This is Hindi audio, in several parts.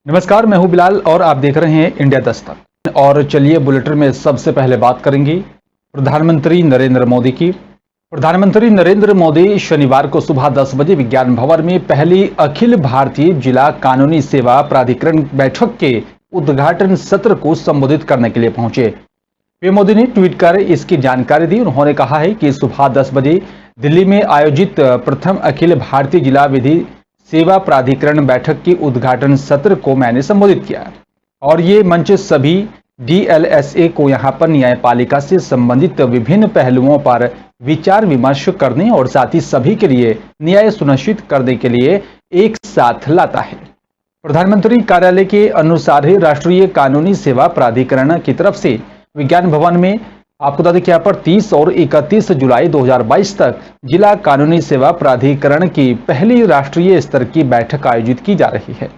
नमस्कार, मैं हूं बिलाल और आप देख रहे हैं इंडिया दस्तक। और चलिए बुलेटिन में सबसे पहले बात करेंगे प्रधानमंत्री नरेंद्र मोदी की। प्रधानमंत्री नरेंद्र मोदी शनिवार को सुबह 10 बजे विज्ञान भवन में पहली अखिल भारतीय जिला कानूनी सेवा प्राधिकरण बैठक के उद्घाटन सत्र को संबोधित करने के लिए पहुंचे। पीएम मोदी ने ट्वीट कर इसकी जानकारी दी। उन्होंने कहा है कि सुबह 10 बजे दिल्ली में आयोजित प्रथम अखिल भारतीय जिला विधि सेवा प्राधिकरण बैठक के उद्घाटन सत्र को मैंने संबोधित किया और ये मंच सभी डीएलएसए को यहां पर न्यायपालिका से संबंधित विभिन्न पहलुओं पर विचार विमर्श करने और साथ ही सभी के लिए न्याय सुनिश्चित करने के लिए एक साथ लाता है। प्रधानमंत्री कार्यालय के अनुसार ही राष्ट्रीय कानूनी सेवा प्राधिकरण की तरफ से विज्ञान भवन में आपको बता दें कि यहाँ पर 30 और 31 जुलाई 2022 तक जिला कानूनी सेवा प्राधिकरण की पहली राष्ट्रीय स्तर की बैठक आयोजित की जा रही है।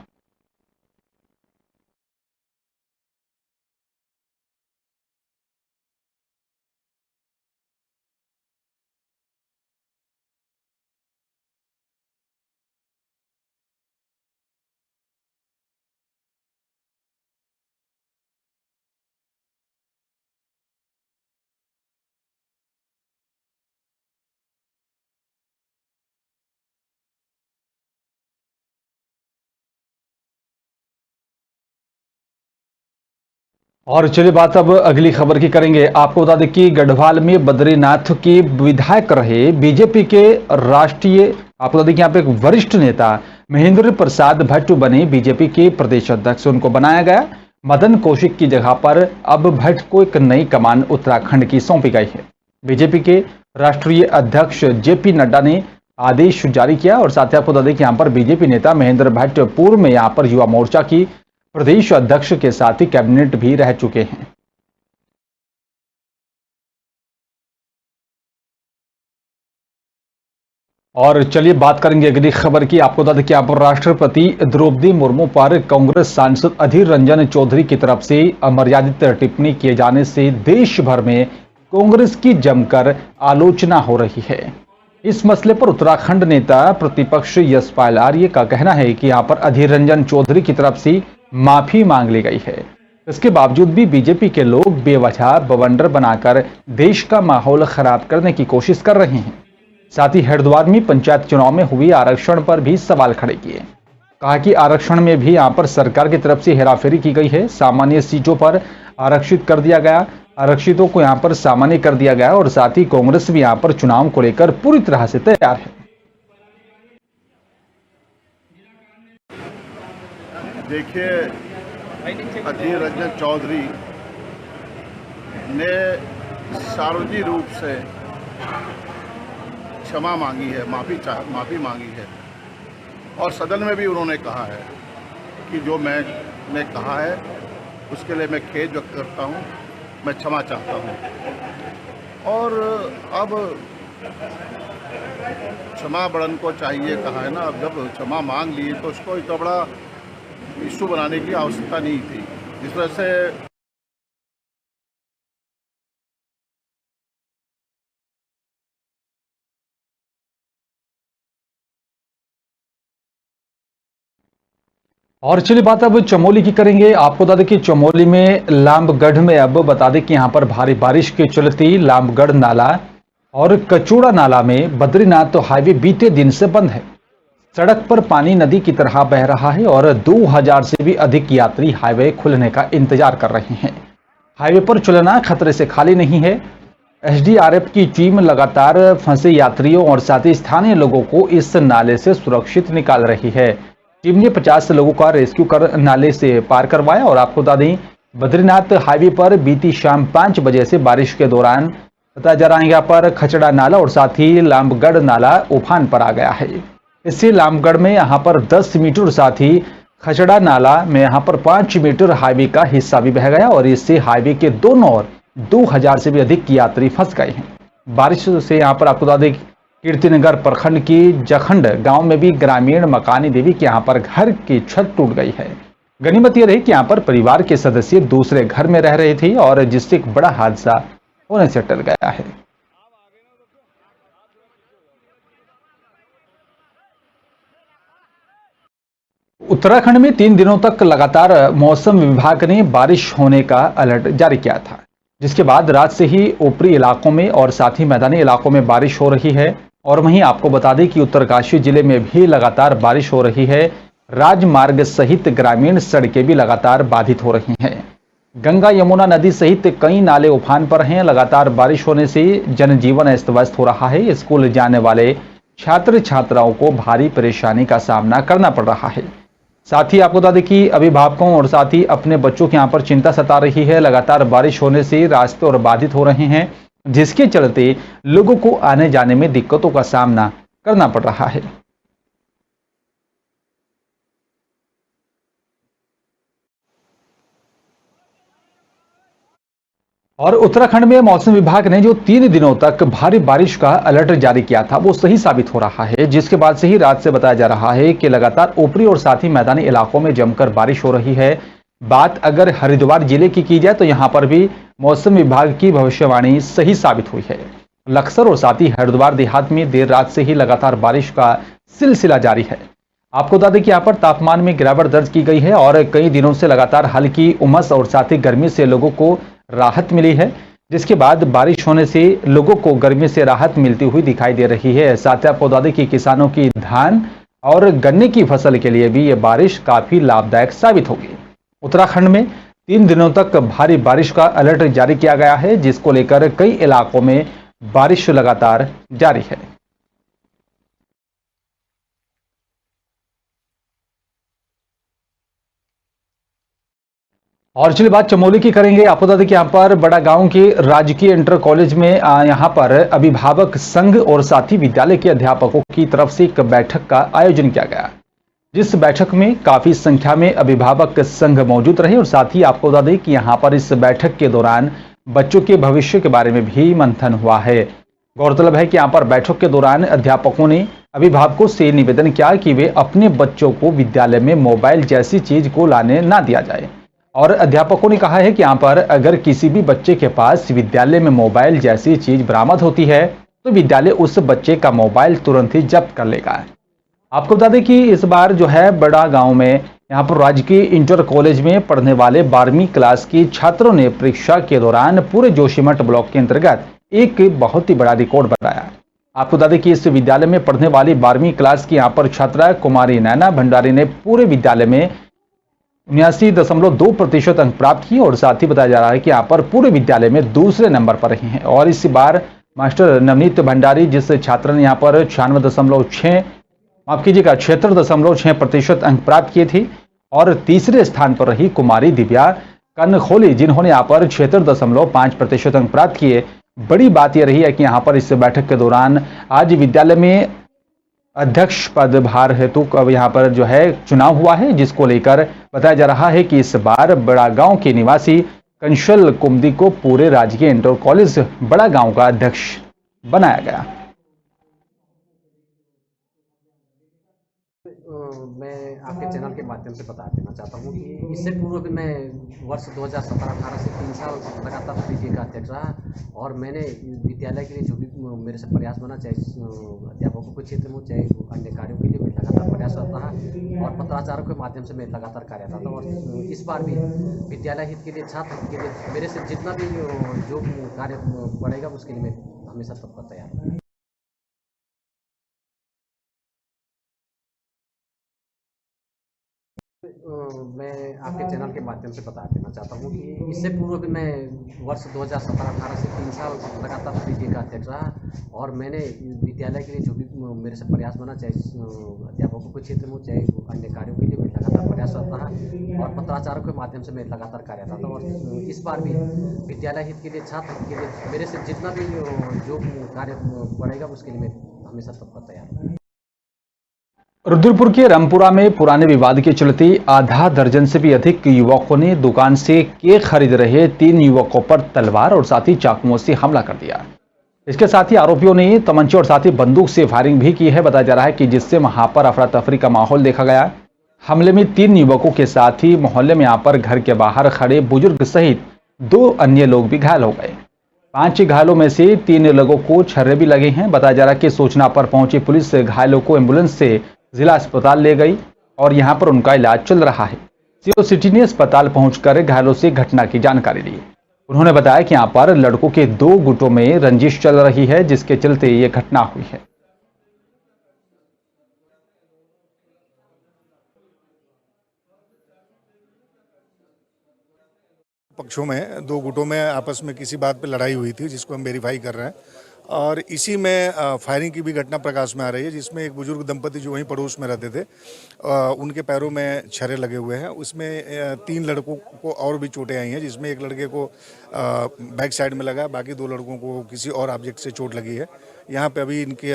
और चलिए बात अब अगली खबर की करेंगे। आपको बता दें कि गढ़वाल में बद्रीनाथ के विधायक रहे बीजेपी के राष्ट्रीय आपको बता दें कि यहाँ पे एक वरिष्ठ नेता महेंद्र प्रसाद भट्ट बने बीजेपी के प्रदेश अध्यक्ष। उनको बनाया गया। मदन कौशिक की जगह पर अब भट्ट को एक नई कमान उत्तराखंड की सौंपी गई है। बीजेपी के राष्ट्रीय अध्यक्ष जेपी नड्डा ने आदेश जारी किया और साथ ही आपको बता दें कि यहाँ पर बीजेपी नेता महेंद्र भट्ट पूर्व में यहाँ पर युवा मोर्चा की प्रदेश अध्यक्ष के साथ ही कैबिनेट भी रह चुके हैं। और चलिए बात करेंगे अगली खबर की। आपको बता दें कि यहाँ पर राष्ट्रपति द्रौपदी मुर्मू पर कांग्रेस सांसद अधीर रंजन चौधरी की तरफ से अमर्यादित टिप्पणी किए जाने से देश भर में कांग्रेस की जमकर आलोचना हो रही है। इस मसले पर उत्तराखंड नेता प्रतिपक्ष यशपाल आर्य का कहना है कि यहाँ पर अधीर रंजन चौधरी की तरफ से माफी मांग ली गई है। इसके बावजूद भी बीजेपी के लोग बेवजह बवंडर बनाकर देश का माहौल खराब करने की कोशिश कर रहे हैं। साथ ही हरिद्वार में पंचायत चुनाव में हुई आरक्षण पर भी सवाल खड़े किए। कहा कि आरक्षण में भी यहां पर सरकार की तरफ से हेराफेरी की गई है। सामान्य सीटों पर आरक्षित कर दिया गया, आरक्षितों को यहां पर सामान्य कर दिया गया और साथ ही कांग्रेस भी यहां पर चुनाव को लेकर पूरी तरह से तैयार है। देखिए, अधीर रंजन चौधरी ने सार्वजनिक रूप से क्षमा मांगी है, माफ़ी मांगी है और सदन में भी उन्होंने कहा है कि जो मैंने कहा है उसके लिए मैं खेद व्यक्त करता हूं, मैं क्षमा चाहता हूं। और अब क्षमा बड़न को चाहिए कहा है ना। अब जब क्षमा मांग ली तो उसको इतना बड़ा इशू बनाने की आवश्यकता नहीं थी। इस वजह से और चलिए बात अब चमोली की करेंगे। आपको बता दें कि चमोली में लामगढ़ में अब बता दें कि यहां पर भारी बारिश के चलते लामगढ़ नाला और कचोड़ा नाला में बद्रीनाथ हाईवे बीते दिन से बंद है। सड़क पर पानी नदी की तरह बह रहा है और 2000 से भी अधिक यात्री हाईवे खुलने का इंतजार कर रहे हैं। हाईवे पर चलना खतरे से खाली नहीं है। एसडीआरएफ की टीम लगातार फंसे यात्रियों और साथ ही स्थानीय लोगों को इस नाले से सुरक्षित निकाल रही है। टीम ने 50 लोगों का रेस्क्यू कर नाले से पार करवाया। और आपको बता दें बद्रीनाथ हाईवे पर बीती शाम 5 बजे से बारिश के दौरान बताया जा रहा है यहाँ पर खचड़ा नाला और साथ ही लामगढ़ नाला उफान पर आ गया है। इससे लामगढ़ में यहाँ पर 10 मीटर साथ ही खचड़ा नाला में यहाँ पर 5 मीटर हाईवे का हिस्सा भी बह गया और इससे हाईवे के दोनों ओर 2000 से भी अधिक यात्री फंस गए हैं। बारिश से यहाँ पर आपको बता दें कीर्तिनगर प्रखंड की जखंड गांव में भी ग्रामीण मकानी देवी के यहाँ पर घर की छत टूट गई है। गनीमत यह रही कि यहाँ पर परिवार के सदस्य दूसरे घर में रह रहे थे और जिससे एक बड़ा हादसा होने से टल गया है। उत्तराखंड में 3 दिनों तक लगातार मौसम विभाग ने बारिश होने का अलर्ट जारी किया था, जिसके बाद रात से ही ऊपरी इलाकों में और साथ ही मैदानी इलाकों में बारिश हो रही है। और वहीं आपको बता दें कि उत्तरकाशी जिले में भी लगातार बारिश हो रही है। राजमार्ग सहित ग्रामीण सड़कें भी लगातार बाधित हो रही हैं। गंगा यमुना नदी सहित कई नाले उफान पर हैं। लगातार बारिश होने से जनजीवन अस्त व्यस्त हो रहा है। स्कूल जाने वाले छात्र छात्राओं को भारी परेशानी का सामना करना पड़ रहा है। साथ ही आपको बता दें कि अभिभावकों और साथ ही अपने बच्चों के यहाँ पर चिंता सता रही है। लगातार बारिश होने से रास्ते और बाधित हो रहे हैं, जिसके चलते लोगों को आने जाने में दिक्कतों का सामना करना पड़ रहा है। और उत्तराखंड में मौसम विभाग ने जो 3 दिनों तक भारी बारिश का अलर्ट जारी किया था, वो सही साबित हो रहा है, जिसके बाद से ही रात से बताया जा रहा है कि लगातार ऊपरी और साथ ही मैदानी इलाकों में जमकर बारिश हो रही है। बात अगर हरिद्वार जिले की जाए तो यहां पर भी मौसम विभाग की भविष्यवाणी सही साबित हुई है। लक्सर और साथ ही हरिद्वार देहात में देर रात से ही लगातार बारिश का सिलसिला जारी है। आपको बता दें कि यहाँ पर तापमान में गिरावट दर्ज की गई है और कई दिनों से लगातार हल्की उमस और साथ ही गर्मी से लोगों को राहत मिली है, जिसके बाद बारिश होने से लोगों को गर्मी से राहत मिलती हुई दिखाई दे रही है। साथ ही आपको बता दें कि किसानों की धान और गन्ने की फसल के लिए भी ये बारिश काफी लाभदायक साबित होगी। उत्तराखंड में 3 दिनों तक भारी बारिश का अलर्ट जारी किया गया है, जिसको लेकर कई इलाकों में बारिश लगातार जारी है। और चलिए बात चमोली की करेंगे। आपको बता दें कि यहाँ पर बड़ा गांव के राजकीय इंटर कॉलेज में यहाँ पर अभिभावक संघ और साथ ही विद्यालय के अध्यापकों की तरफ से एक बैठक का आयोजन किया गया, जिस बैठक में काफी संख्या में अभिभावक संघ मौजूद रहे। और साथ ही आपको बता दें कि यहाँ पर इस बैठक के दौरान बच्चों के भविष्य के बारे में भी मंथन हुआ है। गौरतलब है कि यहाँ पर बैठक के दौरान अध्यापकों ने अभिभावकों से निवेदन किया कि वे अपने बच्चों को विद्यालय में मोबाइल जैसी चीज को लाने ना दिया जाए। और अध्यापकों ने कहा है कि यहाँ पर अगर किसी भी बच्चे के पास विद्यालय में मोबाइल जैसी चीज बरामद होती है तो विद्यालय उस बच्चे का मोबाइल तुरंत ही जब्त कर लेगा। आपको बता दें कि इस बार जो है बड़ा गांव में यहाँ पर राजकीय इंटर कॉलेज में पढ़ने वाले 12वीं क्लास की छात्रों ने परीक्षा के दौरान पूरे जोशीमठ ब्लॉक के अंतर्गत एक बहुत ही बड़ा रिकॉर्ड बनाया। आपको बता दें कि इस विद्यालय में पढ़ने वाली 12वीं क्लास की यहाँ पर छात्रा कुमारी नैना भंडारी ने पूरे विद्यालय में 79.2% अंक प्राप्त किए। और साथ ही बताया जा रहा है कि यहाँ पर पूरे विद्यालय में दूसरे नंबर पर रही हैं। और इस बार मास्टर नवनीत भंडारी जिस छात्र ने यहाँ पर 76% अंक प्राप्त किए थे। और तीसरे स्थान पर रही कुमारी दिव्या कनखोली, जिन्होंने यहाँ पर 76.5% अंक प्राप्त किए। बड़ी बात यह रही है कि यहाँ पर इस बैठक के दौरान आज विद्यालय में अध्यक्ष पदभार हेतु अब यहाँ पर जो है चुनाव हुआ है, जिसको लेकर बताया जा रहा है कि इस बार बड़ा गांव के निवासी कंशल कुमदी को पूरे राजकीय इंटर कॉलेज बड़ा गांव का अध्यक्ष बनाया गया। मैं आपके चैनल के माध्यम से बता देना चाहता हूँ कि इससे पूर्व भी मैं वर्ष 2017-18 से 3 साल लगातार पीटीए का अध्यक्ष रहा और मैंने विद्यालय के लिए जो भी मेरे से प्रयास बना, चाहे अध्यापकों के क्षेत्र में चाहे अन्य कार्यों के लिए मैं लगातार प्रयासरत रहा और पत्राचारों के माध्यम से मैं लगातार कार्यरत था। और इस बार भी विद्यालय हित के लिए, छात्र हित के लिए मेरे से जितना भी जो कार्य बढ़ेगा उसके लिए मैं हमेशा तत्पर तैयार हूँ। मैं आपके चैनल के माध्यम से बता देना चाहता हूँ कि इससे पूर्व भी मैं वर्ष 2017-18 से 3 साल लगातार पीटीए का अध्यक्ष रहा और मैंने विद्यालय के लिए जो भी मेरे से प्रयास बना, चाहे अध्यापकों के क्षेत्र में चाहे अन्य कार्यों के लिए मैं लगातार प्रयासरत रहा और पत्राचारों के माध्यम से मैं लगातार कार्यरत था। और इस बार भी विद्यालय हित के लिए, छात्र हित के लिए मेरे से जितना भी जो कार्य बढ़ेगा उसके लिए मैं हमेशा तत्पर तैयार हूँ। रुद्रपुर के रामपुरा में पुराने विवाद के चलते आधा दर्जन से भी अधिक युवकों ने दुकान से केक खरीद रहे 3 युवकों पर तलवार और साथ ही चाकुओं से हमला कर दिया। इसके साथ ही आरोपियों ने तमंचे और साथ ही बंदूक से फायरिंग भी की है। बताया जा रहा है कि जिससे वहां पर अफरा तफरी का माहौल देखा गया। हमले में 3 युवकों के साथ ही मोहल्ले में यहाँ पर घर के बाहर खड़े बुजुर्ग सहित 2 अन्य लोग भी घायल हो गए। 5 घायलों में से 3 लोगों को छर्रे भी लगे हैं। बताया जा रहा है कि सूचना पर पहुंची पुलिस घायलों को एम्बुलेंस से जिला अस्पताल ले गई और यहां पर उनका इलाज चल रहा है। सीओ सिटी ने अस्पताल पहुंचकर घायलों से घटना की जानकारी ली। उन्होंने बताया कि यहां पर लड़कों के 2 गुटों में रंजिश चल रही है, जिसके चलते ये घटना हुई है। पक्षों में 2 गुटों में आपस में किसी बात पे लड़ाई हुई थी, जिसको हम वेरीफाई कर रहे हैं। और इसी में फायरिंग की भी घटना प्रकाश में आ रही है, जिसमें एक बुजुर्ग दंपति जो वहीं पड़ोस में रहते थे, उनके पैरों में छर्रे लगे हुए हैं। उसमें 3 लड़कों को और भी चोटें आई हैं, जिसमें एक लड़के को बैक साइड में लगा, बाकी 2 लड़कों को किसी और ऑब्जेक्ट से चोट लगी है। यहाँ पे अभी इनके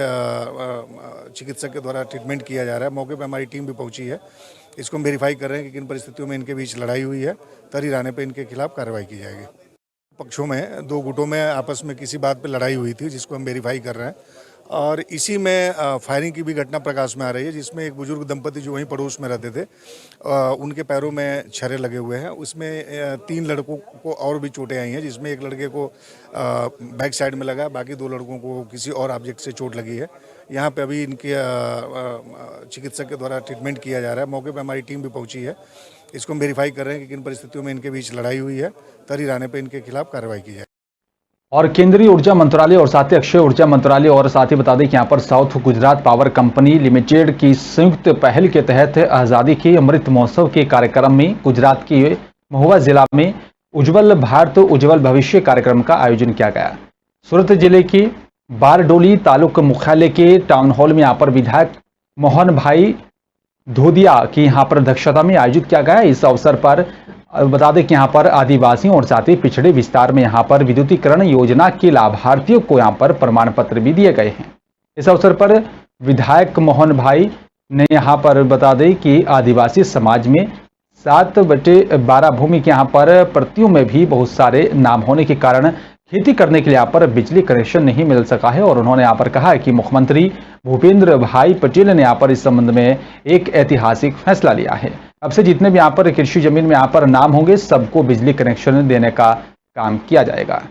चिकित्सक के द्वारा ट्रीटमेंट किया जा रहा है। मौके पर हमारी टीम भी पहुँची है। इसको हम वेरीफाई कर रहे हैं कि किन परिस्थितियों में इनके बीच लड़ाई हुई है। तहरीर आने पर इनके खिलाफ कार्रवाई की जाएगी। पक्षों में 2 गुटों में आपस में किसी बात पे लड़ाई हुई थी, जिसको हम वेरीफाई कर रहे हैं। और इसी में फायरिंग की भी घटना प्रकाश में आ रही है, जिसमें एक बुजुर्ग दंपति जो वहीं पड़ोस में रहते थे, उनके पैरों में छर्रे लगे हुए हैं। उसमें 3 लड़कों को और भी चोटें आई हैं, जिसमें एक लड़के को बैक साइड में लगा, बाकी 2 लड़कों को किसी और ऑब्जेक्ट से चोट लगी है। यहाँ पे अभी इनके चिकित्सक के द्वारा ट्रीटमेंट किया जा रहा है। मौके पर हमारी टीम भी पहुँची है। इसको हम वेरीफाई कर रहे हैं कि किन परिस्थितियों में इनके बीच लड़ाई हुई है। तहरीर आने पर इनके खिलाफ कार्रवाई की जाए। और केंद्रीय ऊर्जा मंत्रालय और साथ ही अक्षय ऊर्जा मंत्रालय और साथ ही बता दें कि यहाँ पर south Gujarat power company limited की संयुक्त पहल के तहत आज़ादी के अमृत महोत्सव के कार्यक्रम में गुजरात के महुआ जिला में उज्जवल भारत उज्जवल भविष्य कार्यक्रम का आयोजन किया गया। सूरत जिले की बारडोली तालुक मुख्यालय के टाउन हॉल में यहाँ पर विधायक मोहन भाई धोदिया की यहाँ पर अध्यक्षता में आयोजित किया गया। इस अवसर पर बता दें कि यहाँ पर आदिवासियों और साथ ही पिछड़े विस्तार में यहाँ पर विद्युतीकरण योजना के लाभार्थियों को यहाँ पर प्रमाण पत्र भी दिए गए हैं। इस अवसर पर विधायक मोहन भाई ने यहाँ पर बता दें कि आदिवासी समाज में 7/12 भूमि के यहाँ पर प्रतियों में भी बहुत सारे नाम होने के कारण खेती करने के लिए यहाँ पर बिजली कनेक्शन नहीं मिल सका है। और उन्होंने यहाँ पर कहा है कि मुख्यमंत्री भूपेंद्र भाई पटेल ने यहाँ पर इस संबंध में एक ऐतिहासिक फैसला लिया है। अब से जितने भी यहाँ पर कृषि जमीन में यहाँ पर नाम होंगे, सबको बिजली कनेक्शन देने का काम किया जाएगा।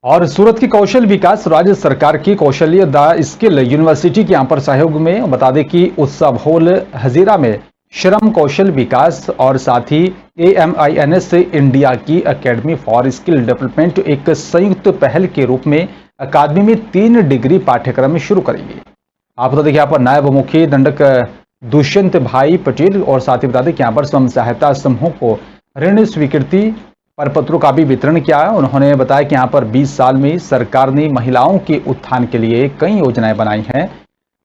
और सूरत की कौशल विकास राज्य सरकार की कौशल्य द स्किल यूनिवर्सिटी के यहाँ पर सहयोग में बता दें कि उत्सव हॉल हजीरा में श्रम कौशल विकास और साथ ही AMINS इंडिया की एकेडमी फॉर स्किल डेवलपमेंट एक संयुक्त पहल के रूप में अकादमी में 3 डिग्री पाठ्यक्रम शुरू करेंगे। आप बता दें कि यहाँ पर नायब मुख्य दंडक दुष्यंत भाई पटेल और साथ ही बता दें कि यहाँ पर स्वयं सहायता समूह को ऋण स्वीकृति प्रपत्रों का भी वितरण किया। उन्होंने बताया कि यहाँ पर 20 साल में सरकार ने महिलाओं के उत्थान के लिए कई योजनाएं बनाई हैं।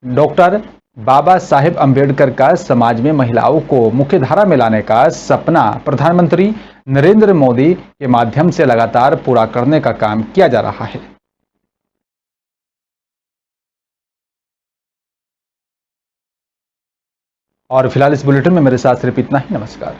डॉक्टर बाबा साहेब अम्बेडकर का समाज में महिलाओं को मुख्यधारा में लाने का सपना प्रधानमंत्री नरेंद्र मोदी के माध्यम से लगातार पूरा करने का काम किया जा रहा है। और फिलहाल इस बुलेटिन में मेरे साथ सिर्फ इतना ही। नमस्कार।